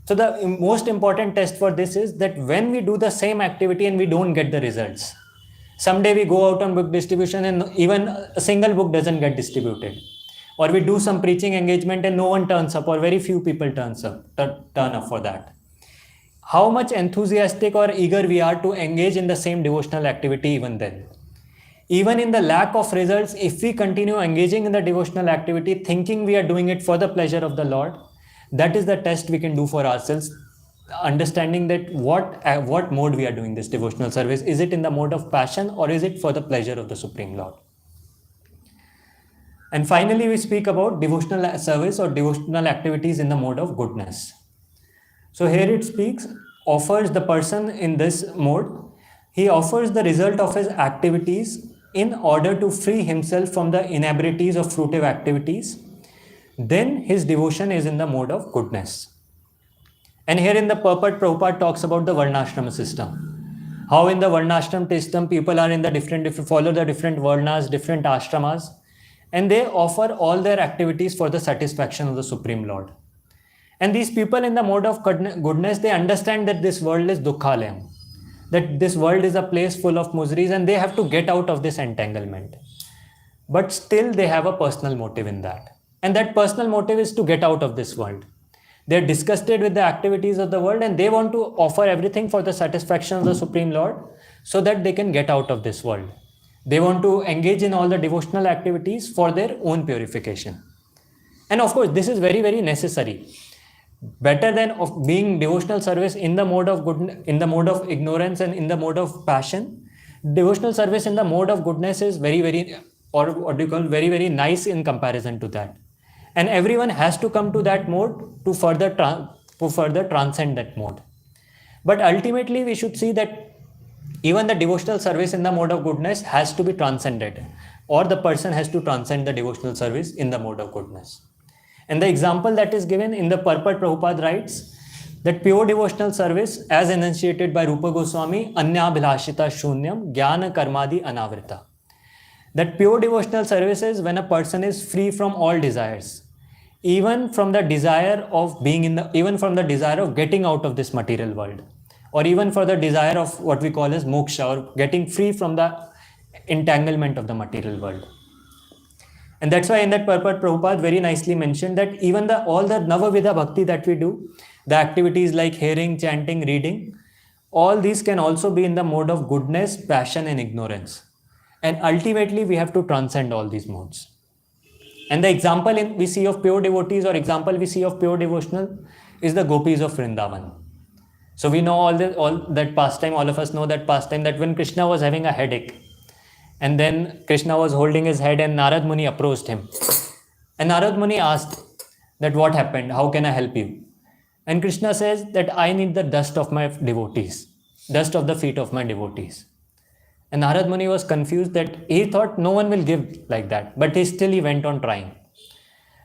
So the most important test for this is that when we do the same activity and we don't get the results, someday we go out on book distribution and even a single book doesn't get distributed. Or we do some preaching engagement and no one turns up or very few people turn up for that. How much enthusiastic or eager we are to engage in the same devotional activity even then. Even in the lack of results, if we continue engaging in the devotional activity, thinking we are doing it for the pleasure of the Lord, that is the test we can do for ourselves, understanding that what mode we are doing this devotional service. Is it in the mode of passion or is it for the pleasure of the Supreme Lord? And finally, we speak about devotional service or devotional activities in the mode of goodness. So here it speaks, offers the person in this mode, he offers the result of his activities in order to free himself from the inebrities of fruitive activities. Then his devotion is in the mode of goodness. And here in the purport, Prabhupada talks about the Varnashrama system. How in the Varnashrama system, people are in the follow the different Varnas, different ashramas, and they offer all their activities for the satisfaction of the Supreme Lord. And these people in the mode of goodness, they understand that this world is dukkhalayam, that this world is a place full of miseries and they have to get out of this entanglement. But still they have a personal motive in that. And that personal motive is to get out of this world. They're disgusted with the activities of the world and they want to offer everything for the satisfaction of the Supreme Lord so that they can get out of this world. They want to engage in all the devotional activities for their own purification. And of course, this is very, very necessary. Better than of being devotional service in the mode of good, in the mode of ignorance and in the mode of passion, devotional service in the mode of goodness is very, very, or what do you call, very, very nice in comparison to that. And everyone has to come to that mode to further transcend that mode. But ultimately, we should see that even the devotional service in the mode of goodness has to be transcended, or the person has to transcend the devotional service in the mode of goodness. And the example that is given in the purport, Prabhupada writes that pure devotional service, as enunciated by Rupa Goswami, Anyabhilashita Shunyam Jnana Karmadi Anavrita. That pure devotional service is when a person is free from all desires, even from the desire of even from the desire of getting out of this material world, or even for the desire of what we call as moksha, or getting free from the entanglement of the material world. And that's why in that purport, Prabhupada very nicely mentioned that even all the Navavidha Bhakti that we do, the activities like hearing, chanting, reading, all these can also be in the mode of goodness, passion and ignorance. And ultimately, we have to transcend all these modes. And the example we see of pure devotees or example we see of pure devotional is the gopis of Vrindavan. So we know all that pastime, all of us know that pastime, that when Krishna was having a headache, and then Krishna was holding his head and Narad Muni approached him. And Narad Muni asked that what happened, how can I help you? And Krishna says that I need the dust of my devotees, dust of the feet of my devotees. And Narad Muni was confused that he thought no one will give like that, but he went on trying.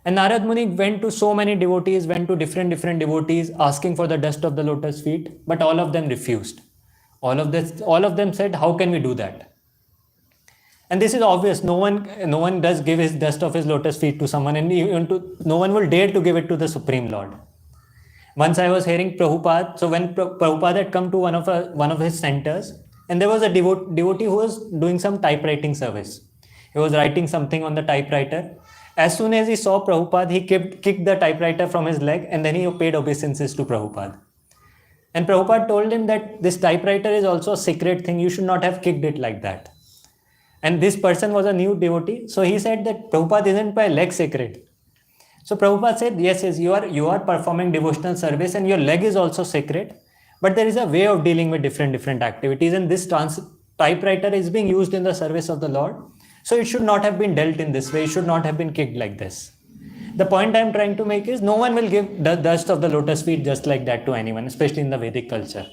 And Narad Muni went to so many devotees, went to different devotees asking for the dust of the lotus feet, but all of them refused. All of them said, how can we do that? And this is obvious. No one does give his dust of his lotus feet to someone, and no one will dare to give it to the Supreme Lord. Once I was hearing Prabhupada, so when Prabhupada had come to one of his centers, and there was a devotee who was doing some typewriting service. He was writing something on the typewriter, As soon as he saw Prabhupada, he kicked the typewriter from his leg, and then he paid obeisances to Prabhupada. And Prabhupada told him that this typewriter is also a sacred thing, you should not have kicked it like that. And this person was a new devotee, so he said that Prabhupada isn't my leg sacred. So Prabhupada said, yes, you are performing devotional service and your leg is also sacred, but there is a way of dealing with different activities, and this typewriter is being used in the service of the Lord. So it should not have been dealt in this way, it should not have been kicked like this. The point I am trying to make is no one will give the dust of the lotus feet just like that to anyone, especially in the Vedic culture.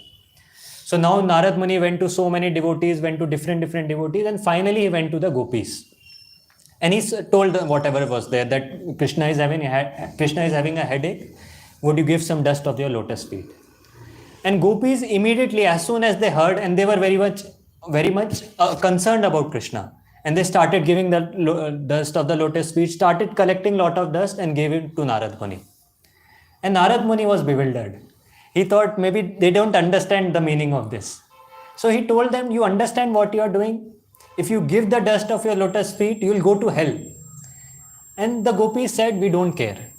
So now Narad Muni went to so many devotees, went to different devotees, and finally he went to the gopis. And he told them whatever was there, that Krishna is having a headache, would you give some dust of your lotus feet? And gopis immediately, as soon as they heard, and they were very much concerned about Krishna, and they started giving the dust of the lotus feet, started collecting lot of dust and gave it to Narad Muni. And Narad Muni was bewildered. He thought maybe they don't understand the meaning of this. So he told them, you understand what you are doing? If you give the dust of your lotus feet, you will go to hell. And the gopis said, we don't care.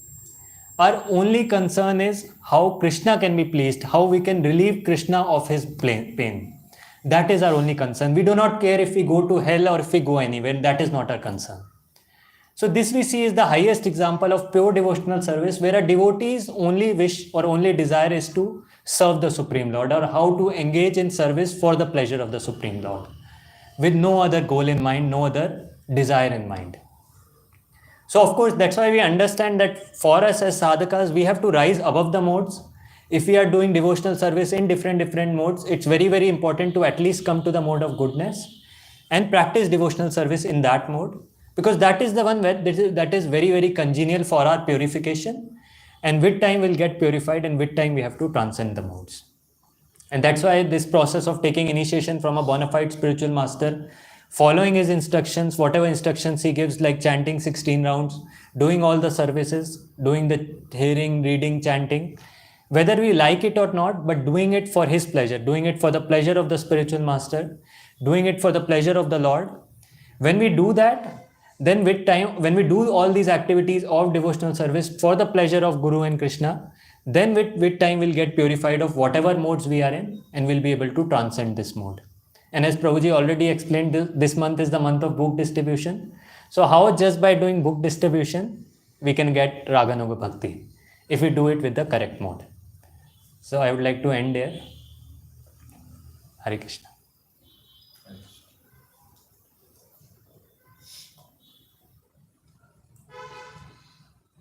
Our only concern is how Krishna can be pleased, how we can relieve Krishna of his pain. That is our only concern. We do not care if we go to hell or if we go anywhere. That is not our concern. So this we see is the highest example of pure devotional service, where a devotee's only wish or only desire is to serve the Supreme Lord, or how to engage in service for the pleasure of the Supreme Lord, with no other goal in mind, no other desire in mind. So of course, that's why we understand that for us as sadhakas, we have to rise above the modes. If we are doing devotional service in different modes, it's very important to at least come to the mode of goodness and practice devotional service in that mode, because that is the one that is very congenial for our purification, and with time we'll get purified, and with time we have to transcend the modes. And that's why this process of taking initiation from a bona fide spiritual master, following his instructions, whatever instructions he gives, like chanting 16 rounds, doing all the services, doing the hearing, reading, chanting, whether we like it or not, but doing it for his pleasure, doing it for the pleasure of the spiritual master, doing it for the pleasure of the Lord. When we do that, then with time, when we do all these activities of devotional service for the pleasure of Guru and Krishna, then with time we'll get purified of whatever modes we are in, and we'll be able to transcend this mode. And as Prabhuji already explained, this month is the month of book distribution. So how just by doing book distribution, we can get Raganuga Bhakti, if we do it with the correct mode. So I would like to end here. Hare Krishna.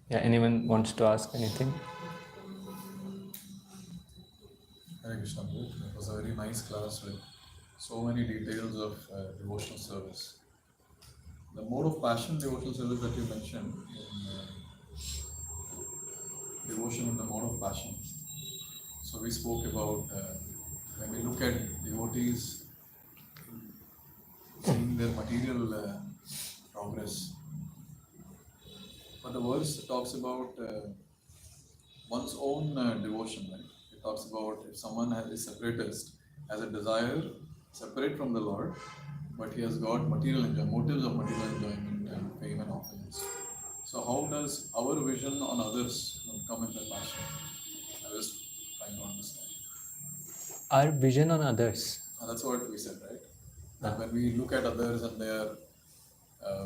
Yeah, anyone wants to ask anything? Hare Krishna. It was a very nice class with so many details of devotional service. The mode of passion devotional service that you mentioned in devotion in the mode of passion. So we spoke about when we look at devotees seeing their material progress. But the verse talks about one's own devotion, right? It talks about if someone is separatist, has a desire separate from the Lord, but he has got material enjoyment, motives of material enjoyment and fame and opulence. So how does our vision on others come in the passion? I was trying to understand. Our vision on others. That's what we said, right? That when we look at others and they are,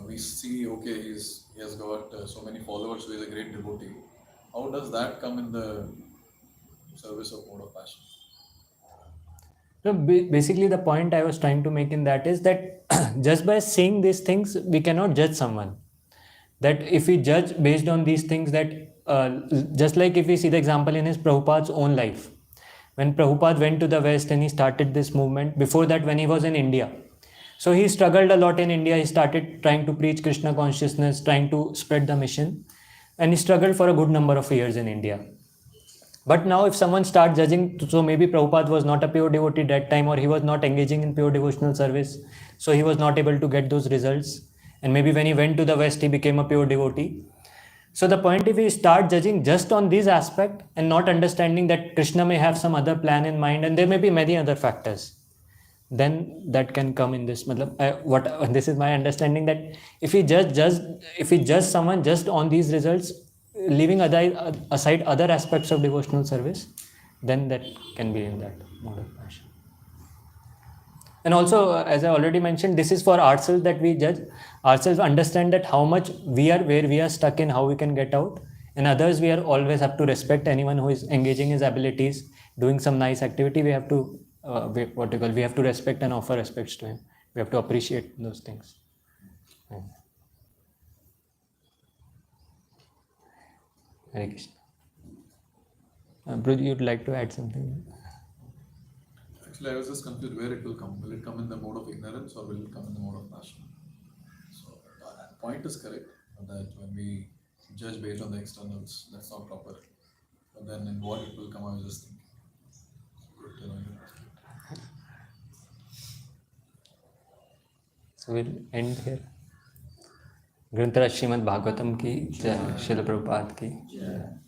we see, okay, he has got so many followers, so he's a great devotee. How does that come in the service of mode of passion? So basically the point I was trying to make in that is that just by seeing these things, we cannot judge someone. That if we judge based on these things, that just like if we see the example in his Prabhupada's own life. When Prabhupada went to the West and he started this movement, before that when he was in India. So he struggled a lot in India, he started trying to preach Krishna consciousness, trying to spread the mission. And he struggled for a good number of years in India. But now if someone starts judging, so maybe Prabhupada was not a pure devotee that time, or he was not engaging in pure devotional service, so he was not able to get those results. And maybe when he went to the West, he became a pure devotee. So the point, if we start judging just on this aspect and not understanding that Krishna may have some other plan in mind, and there may be many other factors, then that can come in this. This is my understanding, that if we judge someone just on these results, leaving aside other aspects of devotional service, then that can be in that mode of passion. And also, as I already mentioned, this is for ourselves, that we judge ourselves, understand that how much we are, where we are stuck in, how we can get out. And others, we are always have to respect anyone who is engaging his abilities, doing some nice activity. We have to, we have to respect and offer respects to him. We have to appreciate those things. Hare Krishna. Prabhuji, you'd like to add something? Actually, I was just confused where it will come. Will it come in the mode of ignorance or will it come in the mode of passion? So, that point is correct, that when we judge based on the externals, that's not proper. But then in what it will come, I was just thinking. Good to know your perspective. So we'll end here. ग्रंथराज Shrimad Bhagavatam की जय, श्रील प्रभुपाद की जय.